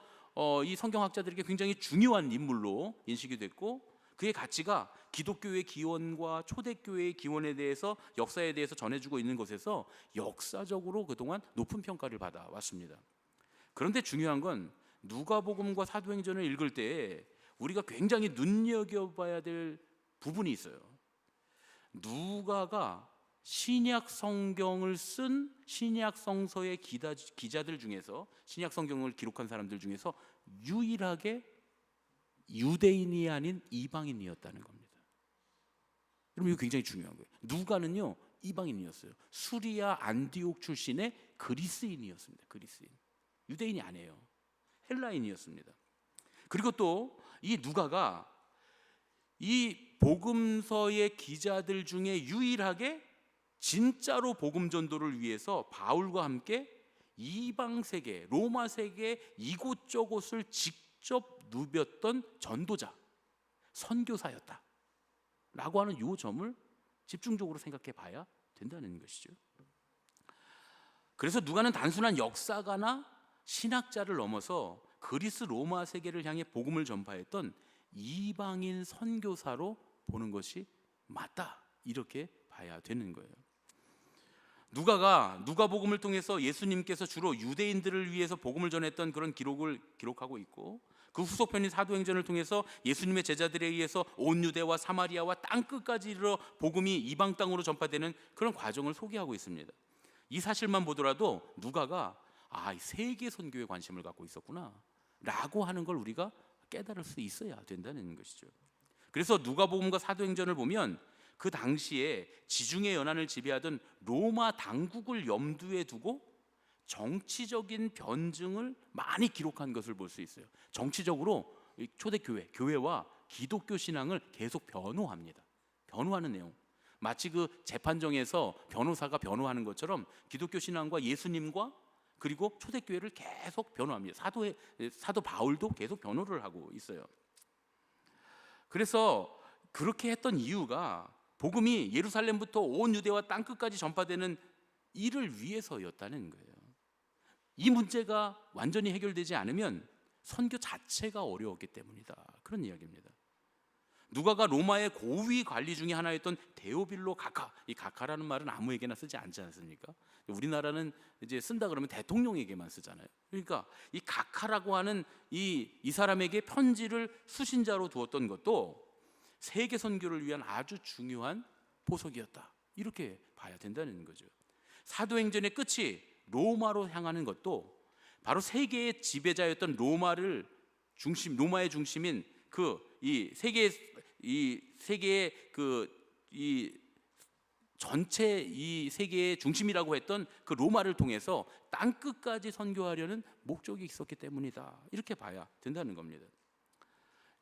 이 성경학자들에게 굉장히 중요한 인물로 인식이 됐고, 그의 가치가 기독교의 기원과 초대교회의 기원에 대해서, 역사에 대해서 전해주고 있는 것에서 역사적으로 그동안 높은 평가를 받아왔습니다. 그런데 중요한 건 누가복음과 사도행전을 읽을 때 우리가 굉장히 눈여겨봐야 될 부분이 있어요. 누가가 신약 성경을 쓴 신약 성서의 기자들 중에서, 신약 성경을 기록한 사람들 중에서 유일하게 유대인이 아닌 이방인이었다는 겁니다. 여러분, 이거 굉장히 중요한 거예요. 누가는요 이방인이었어요. 수리아 안디옥 출신의 그리스인이었습니다. 그리스인, 유대인이 아니에요. 헬라인이었습니다. 그리고 또 이 누가가 이 복음서의 기자들 중에 유일하게 진짜로 복음 전도를 위해서 바울과 함께 이방 세계, 로마 세계 이곳저곳을 직접 누볐던 전도자, 선교사였다 라고 하는 이 점을 집중적으로 생각해 봐야 된다는 것이죠. 그래서 누가는 단순한 역사가나 신학자를 넘어서 그리스 로마 세계를 향해 복음을 전파했던 이방인 선교사로 보는 것이 맞다, 이렇게 봐야 되는 거예요. 누가가 누가복음을 통해서 예수님께서 주로 유대인들을 위해서 복음을 전했던 그런 기록을 기록하고 있고, 그 후속편인 사도행전을 통해서 예수님의 제자들에 의해서 온 유대와 사마리아와 땅끝까지 이르러 복음이 이방 땅으로 전파되는 그런 과정을 소개하고 있습니다. 이 사실만 보더라도 누가가 세계 선교에 관심을 갖고 있었구나 라고 하는 걸 우리가 깨달을 수 있어야 된다는 것이죠. 그래서 누가복음과 사도행전을 보면 그 당시에 지중해 연안을 지배하던 로마 당국을 염두에 두고 정치적인 변증을 많이 기록한 것을 볼 수 있어요. 정치적으로 이 초대교회, 교회와 기독교 신앙을 계속 변호합니다. 변호하는 내용. 마치 그 재판정에서 변호사가 변호하는 것처럼 기독교 신앙과 예수님과 그리고 초대교회를 계속 변호합니다. 사도 바울도 계속 변호를 하고 있어요. 그래서 그렇게 했던 이유가 복음이 예루살렘부터 온 유대와 땅끝까지 전파되는 이를 위해서였다는 거예요. 이 문제가 완전히 해결되지 않으면 선교 자체가 어려웠기 때문이다. 그런 이야기입니다. 누가가 로마의 고위 관리 중에 하나였던 데오빌로 가카, 이 가카라는 말은 아무에게나 쓰지 않지 않습니까? 우리나라는 이제 쓴다 그러면 대통령에게만 쓰잖아요. 그러니까 이 가카라고 하는 이 사람에게 편지를 수신자로 두었던 것도 세계 선교를 위한 아주 중요한 보석이었다. 이렇게 봐야 된다는 거죠. 사도행전의 끝이 로마로 향하는 것도 바로 세계의 지배자였던 로마의 중심인 전체 이 세계의 중심이라고 했던 그 로마를 통해서 땅 끝까지 선교하려는 목적이 있었기 때문이다. 이렇게 봐야 된다는 겁니다.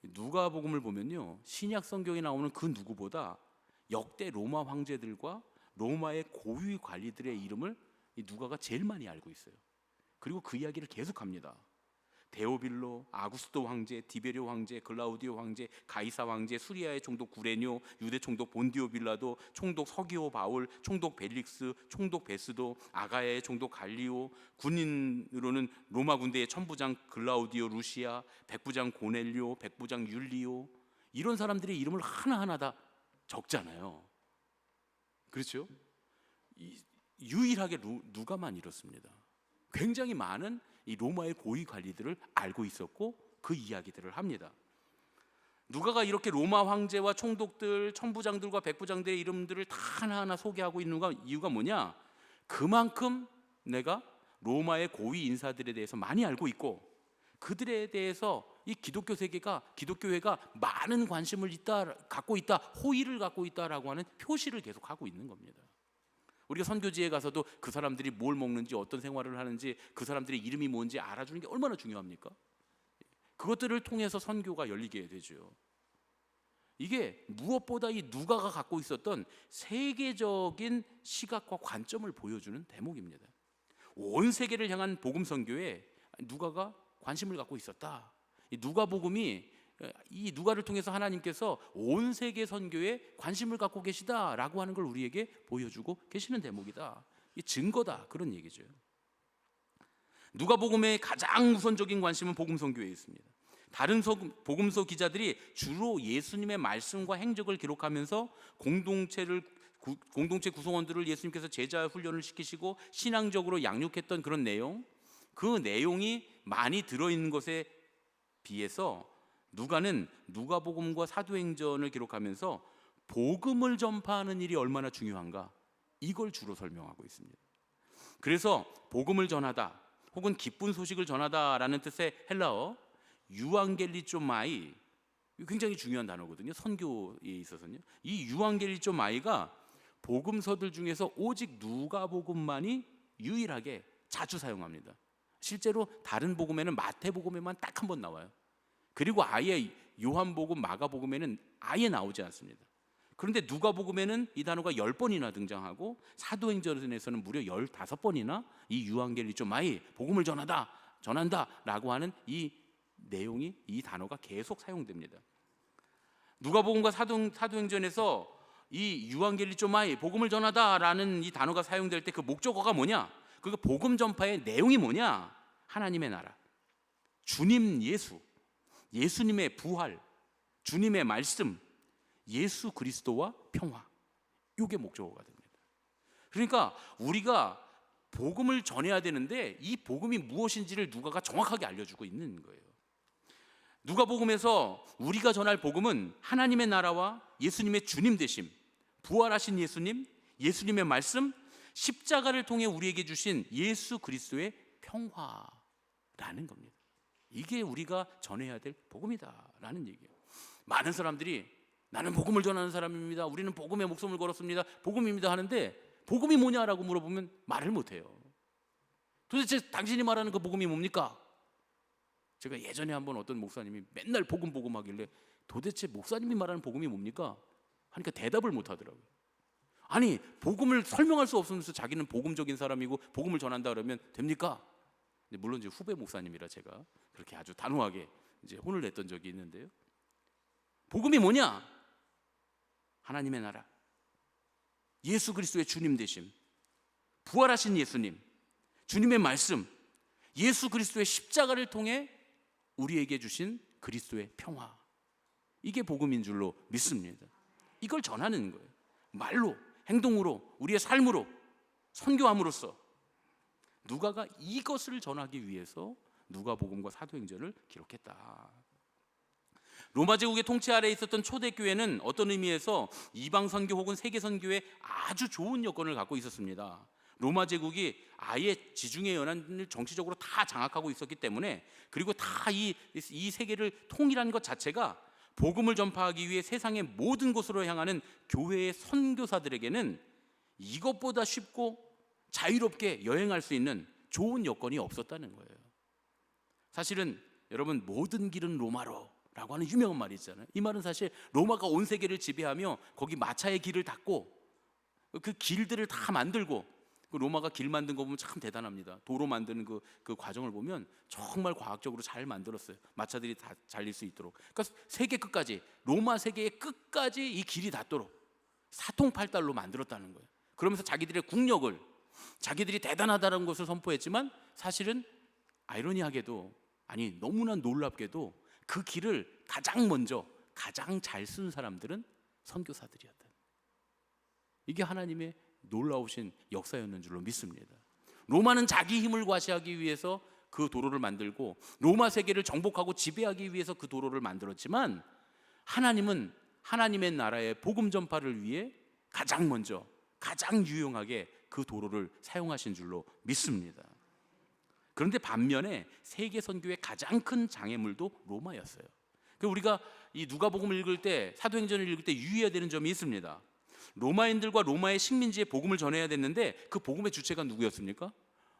누가복음을 보면요, 신약 성경에 나오는 그 누구보다 역대 로마 황제들과 로마의 고위 관리들의 이름을 이 누가가 제일 많이 알고 있어요. 그리고 그 이야기를 계속합니다. 데오빌로, 아구스도 황제, 디베리오 황제, 글라우디오 황제, 가이사 황제, 수리아의 총독 구레뇨, 유대 총독 본디오 빌라도, 총독 서기오 바울, 총독 벨릭스, 총독 베스도, 아가야의 총독 갈리오, 군인으로는 로마 군대의 천부장 글라우디오 루시아, 백부장 고넬료, 백부장 율리오, 이런 사람들의 이름을 하나하나 다 적잖아요. 그렇죠? 유일하게 누가만 이렇습니다. 굉장히 많은 이 로마의 고위 관리들을 알고 있었고 그 이야기들을 합니다. 누가가 이렇게 로마 황제와 총독들, 천부장들과 백부장들의 이름들을 다 하나하나 소개하고 있는 이유가 뭐냐? 그만큼 내가 로마의 고위 인사들에 대해서 많이 알고 있고 그들에 대해서 이 기독교 세계가, 기독교회가 많은 관심을 갖고 있다, 호의를 갖고 있다라고 하는 표시를 계속 하고 있는 겁니다. 우리가 선교지에 가서도 그 사람들이 뭘 먹는지, 어떤 생활을 하는지, 그 사람들의 이름이 뭔지 알아주는 게 얼마나 중요합니까? 그것들을 통해서 선교가 열리게 되죠. 이게 무엇보다 이 누가가 갖고 있었던 세계적인 시각과 관점을 보여주는 대목입니다. 온 세계를 향한 복음 선교에 누가가 관심을 갖고 있었다. 이 누가복음이 이 누가를 통해서 하나님께서 온 세계 선교에 관심을 갖고 계시다라고 하는 걸 우리에게 보여주고 계시는 대목이다. 이 증거다, 그런 얘기죠. 누가복음의 가장 우선적인 관심은 복음 선교에 있습니다. 다른 복음서 기자들이 주로 예수님의 말씀과 행적을 기록하면서 공동체 구성원들을 예수님께서 제자 훈련을 시키시고 신앙적으로 양육했던 그런 내용, 그 내용이 많이 들어있는 것에 비해서 누가는 누가복음과 사도행전을 기록하면서 복음을 전파하는 일이 얼마나 중요한가, 이걸 주로 설명하고 있습니다. 그래서 복음을 전하다 혹은 기쁜 소식을 전하다라는 뜻의 헬라어 유앙겔리조마이, 굉장히 중요한 단어거든요. 선교에 있어서는요. 이 유앙겔리조마이가 복음서들 중에서 오직 누가복음만이 유일하게 자주 사용합니다. 실제로 다른 복음에는 마태복음에만 딱 한 번 나와요. 그리고 아예 요한복음, 마가복음에는 아예 나오지 않습니다. 그런데 누가복음에는 이 단어가 10번이나 등장하고 사도행전에서는 무려 15번이나 이 유앙겔리조마이, 복음을 전한다 라고 하는 이 내용이, 이 단어가 계속 사용됩니다. 누가복음과 사도행전에서 이 유앙겔리조마이, 복음을 전하다라는 이 단어가 사용될 때 그 목적어가 뭐냐? 그 복음 전파의 내용이 뭐냐? 하나님의 나라, 주님 예수, 예수님의 부활, 주님의 말씀, 예수 그리스도와 평화, 이게 목적어가 됩니다. 그러니까 우리가 복음을 전해야 되는데 이 복음이 무엇인지를 누가가 정확하게 알려주고 있는 거예요. 누가복음에서 우리가 전할 복음은 하나님의 나라와 예수님의 주님 되심, 부활하신 예수님, 예수님의 말씀, 십자가를 통해 우리에게 주신 예수 그리스도의 평화라는 겁니다. 이게 우리가 전해야 될 복음이다라는 얘기예요. 많은 사람들이 나는 복음을 전하는 사람입니다, 우리는 복음에 목숨을 걸었습니다, 복음입니다 하는데 복음이 뭐냐라고 물어보면 말을 못해요. 도대체 당신이 말하는 그 복음이 뭡니까? 제가 예전에 한번 어떤 목사님이 맨날 복음 하길래 도대체 목사님이 말하는 복음이 뭡니까? 하니까 대답을 못 하더라고요. 아니, 복음을 설명할 수 없으면서 자기는 복음적인 사람이고 복음을 전한다 그러면 됩니까? 근데 물론 이제 후배 목사님이라 제가 그렇게 아주 단호하게 이제 혼을 냈던 적이 있는데요. 복음이 뭐냐? 하나님의 나라, 예수 그리스도의 주님 되심, 부활하신 예수님, 주님의 말씀, 예수 그리스도의 십자가를 통해 우리에게 주신 그리스도의 평화, 이게 복음인 줄로 믿습니다. 이걸 전하는 거예요. 말로, 행동으로, 우리의 삶으로, 선교함으로써. 누가가 이것을 전하기 위해서 누가복음과 사도행전을 기록했다. 로마 제국의 통치 아래에 있었던 초대교회는 어떤 의미에서 이방 선교 혹은 세계 선교에 아주 좋은 여건을 갖고 있었습니다. 로마 제국이 아예 지중해 연안을 정치적으로 다 장악하고 있었기 때문에, 그리고 다 이 세계를 통일한 것 자체가 복음을 전파하기 위해 세상의 모든 곳으로 향하는 교회의 선교사들에게는 이것보다 쉽고 자유롭게 여행할 수 있는 좋은 여건이 없었다는 거예요. 사실은 여러분, 모든 길은 로마로 라고 하는 유명한 말이 있잖아요. 이 말은 사실 로마가 온 세계를 지배하며 거기 마차의 길을 닫고 그 길들을 다 만들고, 그 로마가 길 만든 거 보면 참 대단합니다. 도로 만드는 그 과정을 보면 정말 과학적으로 잘 만들었어요. 마차들이 다 달릴 수 있도록. 그러니까 세계 끝까지, 로마 세계의 끝까지 이 길이 닿도록 사통팔달로 만들었다는 거예요. 그러면서 자기들의 국력을, 자기들이 대단하다는 것을 선포했지만, 사실은 아이러니하게도, 아니 너무나 놀랍게도 그 길을 가장 먼저 가장 잘 쓴 사람들은 선교사들이었다. 이게 하나님의 놀라우신 역사였는 줄로 믿습니다. 로마는 자기 힘을 과시하기 위해서 그 도로를 만들고, 로마 세계를 정복하고 지배하기 위해서 그 도로를 만들었지만, 하나님은 하나님의 나라의 복음 전파를 위해 가장 먼저, 가장 유용하게 그 도로를 사용하신 줄로 믿습니다. 그런데 반면에 세계 선교의 가장 큰 장애물도 로마였어요. 우리가 이 누가복음을 읽을 때, 사도행전을 읽을 때 유의해야 되는 점이 있습니다. 로마인들과 로마의 식민지에 복음을 전해야 됐는데, 그 복음의 주체가 누구였습니까?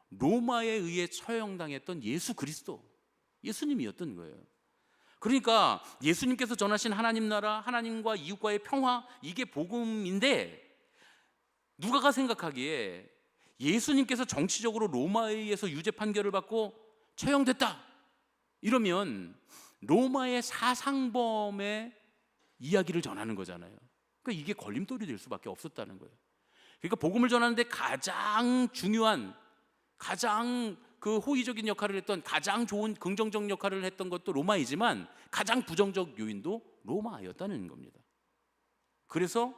로마에 의해 처형당했던 예수 그리스도, 예수님이었던 거예요. 그러니까 예수님께서 전하신 하나님 나라, 하나님과 이웃과의 평화, 이게 복음인데, 누가가 생각하기에 예수님께서 정치적으로 로마에 의해서 유죄 판결을 받고 처형됐다, 이러면 로마의 사상범의 이야기를 전하는 거잖아요. 그러니까 이게 걸림돌이 될 수밖에 없었다는 거예요. 그러니까 복음을 전하는데 가장 중요한, 가장 그 호의적인 역할을 했던, 가장 좋은 긍정적 역할을 했던 것도 로마이지만, 가장 부정적 요인도 로마였다는 겁니다. 그래서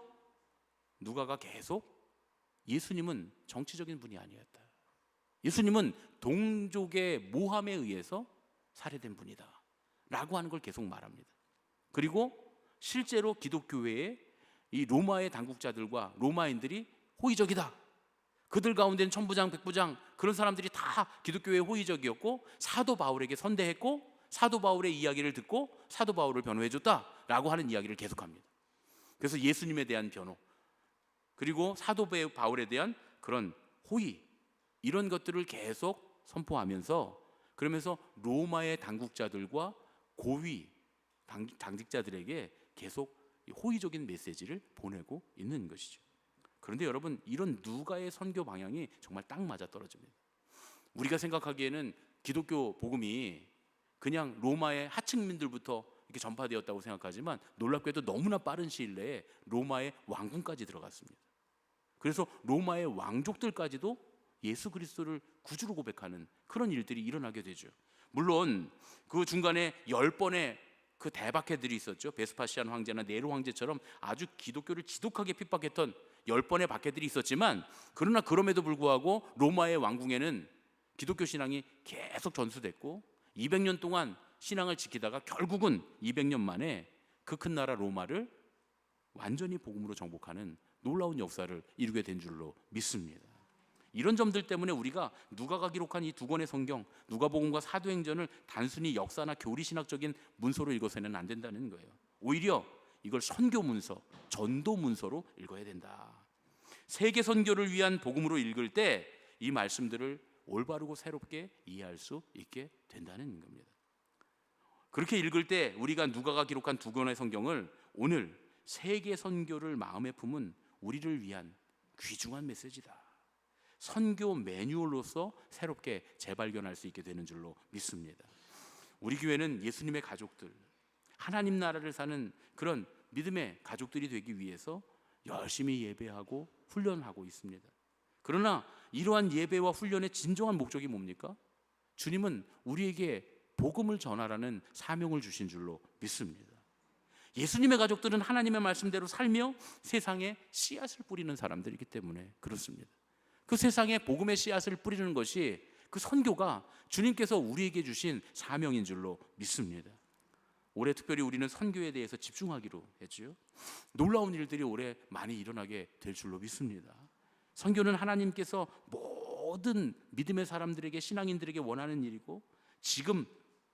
누가가 계속 예수님은 정치적인 분이 아니었다, 예수님은 동족의 모함에 의해서 살해된 분이다 라고 하는 걸 계속 말합니다. 그리고 실제로 기독교회에 이 로마의 당국자들과 로마인들이 호의적이다, 그들 가운데는 천부장, 백부장, 그런 사람들이 다 기독교회에 호의적이었고, 사도 바울에게 선대했고, 사도 바울의 이야기를 듣고 사도 바울을 변호해줬다라고 하는 이야기를 계속합니다. 그래서 예수님에 대한 변호, 그리고 사도 바울에 대한 그런 호의, 이런 것들을 계속 선포하면서, 그러면서 로마의 당국자들과 고위 당직자들에게 계속 호의적인 메시지를 보내고 있는 것이죠. 그런데 여러분, 이런 누가의 선교 방향이 정말 딱 맞아 떨어집니다. 우리가 생각하기에는 기독교 복음이 그냥 로마의 하층민들부터 이렇게 전파되었다고 생각하지만, 놀랍게도 너무나 빠른 시일 내에 로마의 왕궁까지 들어갔습니다. 그래서 로마의 왕족들까지도 예수 그리스도를 구주로 고백하는 그런 일들이 일어나게 되죠. 물론 그 중간에 10번의 그 대박해들이 있었죠. 베스파시안 황제나 네로 황제처럼 아주 기독교를 지독하게 핍박했던 10번의 박해들이 있었지만, 그러나 그럼에도 불구하고 로마의 왕궁에는 기독교 신앙이 계속 전수됐고, 200년 동안 신앙을 지키다가 결국은 200년 만에 그 큰 나라 로마를 완전히 복음으로 정복하는 놀라운 역사를 이루게 된 줄로 믿습니다. 이런 점들 때문에 우리가 누가가 기록한 이 두 권의 성경, 누가복음과 사도행전을 단순히 역사나 교리신학적인 문서로 읽어서는 안 된다는 거예요. 오히려 이걸 선교 문서, 전도 문서로 읽어야 된다. 세계 선교를 위한 복음으로 읽을 때 이 말씀들을 올바르고 새롭게 이해할 수 있게 된다는 겁니다. 그렇게 읽을 때 우리가 누가가 기록한 두 권의 성경을 오늘 세계 선교를 마음에 품은 우리를 위한 귀중한 메시지다. 선교 매뉴얼로서 새롭게 재발견할 수 있게 되는 줄로 믿습니다. 우리 교회는 예수님의 가족들, 하나님 나라를 사는 그런 믿음의 가족들이 되기 위해서 열심히 예배하고 훈련하고 있습니다. 그러나 이러한 예배와 훈련의 진정한 목적이 뭡니까? 주님은 우리에게 복음을 전하라는 사명을 주신 줄로 믿습니다. 예수님의 가족들은 하나님의 말씀대로 살며 세상에 씨앗을 뿌리는 사람들이기 때문에 그렇습니다. 그 세상에 복음의 씨앗을 뿌리는 것이 그 선교가 주님께서 우리에게 주신 사명인 줄로 믿습니다. 올해 특별히 우리는 선교에 대해서 집중하기로 했죠. 놀라운 일들이 올해 많이 일어나게 될 줄로 믿습니다. 선교는 하나님께서 모든 믿음의 사람들에게, 신앙인들에게 원하는 일이고 지금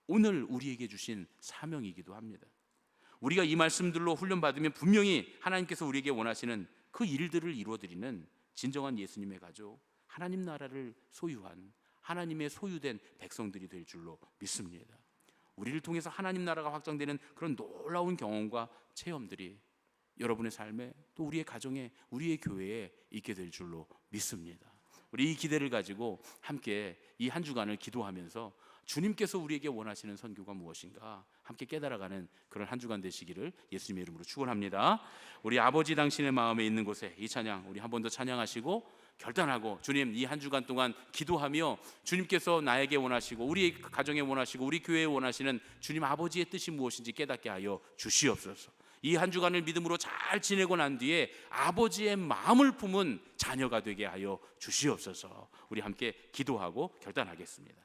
오늘 우리에게 주신 사명이기도 합니다. 우리가 이 말씀들로 훈련받으면 분명히 하나님께서 우리에게 원하시는 그 일들을 이루어드리는 진정한 예수님의 가족, 하나님 나라를 소유한 하나님의 소유된 백성들이 될 줄로 믿습니다. 우리를 통해서 하나님 나라가 확장되는 그런 놀라운 경험과 체험들이 여러분의 삶에, 또 우리의 가정에, 우리의 교회에 있게 될 줄로 믿습니다. 우리 이 기대를 가지고 함께 이 한 주간을 기도하면서 주님께서 우리에게 원하시는 선교가 무엇인가 함께 깨달아가는 그런 한 주간 되시기를 예수님의 이름으로 축원합니다. 우리 아버지 당신의 마음에 있는 곳에 이 찬양 우리 한 번 더 찬양하시고 결단하고, 주님 이 한 주간 동안 기도하며 주님께서 나에게 원하시고 우리 가정에 원하시고 우리 교회에 원하시는 주님 아버지의 뜻이 무엇인지 깨닫게 하여 주시옵소서. 이 한 주간을 믿음으로 잘 지내고 난 뒤에 아버지의 마음을 품은 자녀가 되게 하여 주시옵소서. 우리 함께 기도하고 결단하겠습니다.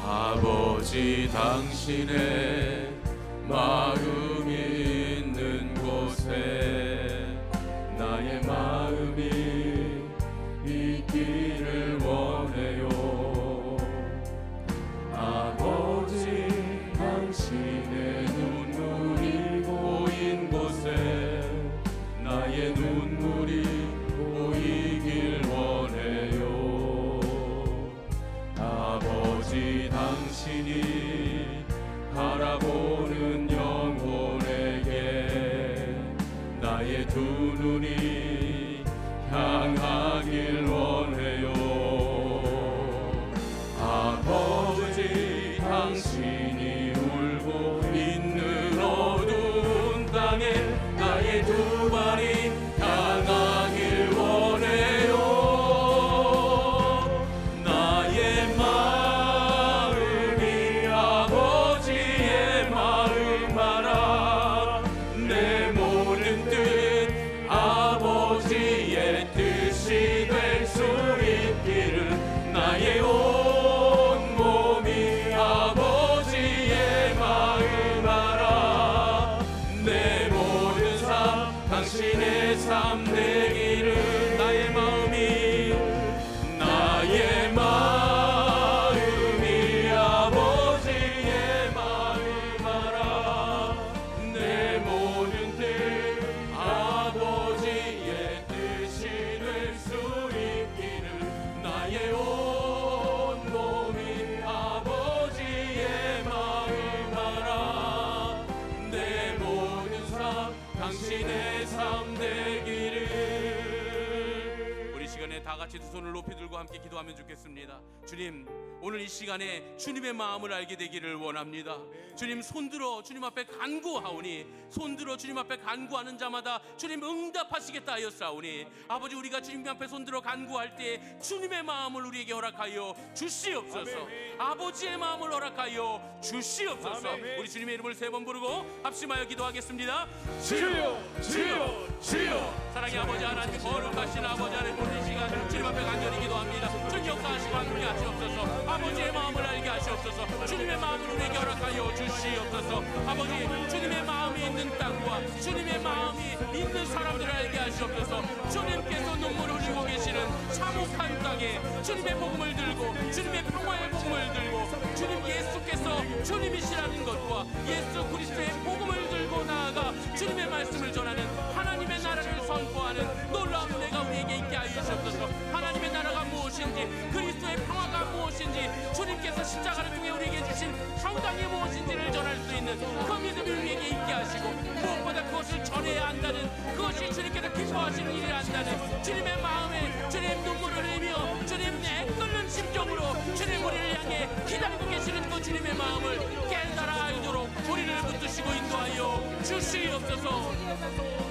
아버지 당신의 마음이 있는 곳에 나의 마음이 있기를 원해요. 아버지 당신의 눈물이 고인 곳에 나의 눈물이 고이길 원해요. 아버지 당신이 바라보는 영혼에게 나의 두 눈이 향하길 원해요. 아버지 당신이 울고 있는 어두운 땅에 나의 두 발이 향하길 원해요. 나의 마음이 아버지의 마음 알아. 내 모든 뜻 아버지의 뜻이 될 수 있기를. 나의 온 몸이 아버지의 마음 알아. 내 모든 삶 당신의 삶 되기를. 나의 마음이 아버지의 마음 알아. 내 모든 뜻 아버지의 뜻이 될 수 있기를. 나의 온 몸이 아버지의 마음 알아. 내 모든 삶 당신의 삶 되기를. 우리 시간에 다 같이 두 손을 높이 들고 함께 기도하면 좋겠습니다. 주님, 오늘 이 시간에 주님의 마음을 알게 되기를 원합니다. 주님, 손들어 주님 앞에 간구하오니, 손들어 주님 앞에 간구하는 자마다 주님 응답하시겠다 하였사오니, 아버지 우리가 주님 앞에 손들어 간구할 때 주님의 마음을 우리에게 허락하여 주시옵소서. 아버지의 마음을 허락하여 주시옵소서. 우리 주님의 이름을 세 번 부르고 합심하여 기도하겠습니다. 주여 주여 주여. 사랑의 아버지 하나님, 거룩하신 아버지 하나님, 오늘 이 시간 주님 앞에 간절히 기도합니다. 주님 역사하시고 함께 하시옵소서. 아버지의 마음을 알게 하시옵소서. 주님의 마음을 우리에게 허락하여 주시옵소서. 아버지, 주님의 마음이 있는 땅과 주님의 마음이 있는 사람들을 알게 하시옵소서. 주님께서 눈물을 흘리고 계시는 참혹한 땅 사람들에게 주님의 복음을 들고 주님의 평화의 복음을 들고 주님 예수께서 주님이시라는 것과 예수 그리스도의 복음을 들고 나아가 주님의 말씀을 전하는 하나님의 나라를 선포하는 놀라운 은혜가 우리에게 있게 하여 주옵소서. 하나님의 나라가 무엇인지 그리스도의 평화가 무엇인지 주님께서 십자가를 통해 우리에게 주신 평강이 무엇인지를 전할 수 있는 그 믿음이 우리에게 있게 하시고 무엇보다 그것을 전해야 한다는 그것이 주님께서 기뻐하시는 일이 한다는 주님의 마음에 주님 눈물을 흘리며 주님 내 끓는 심정으로 주님 우리를 향해 기다리고 계시는 그 주님의 마음을 깨달아 알도록 우리를 붙드시고 인도하여 주시옵소서.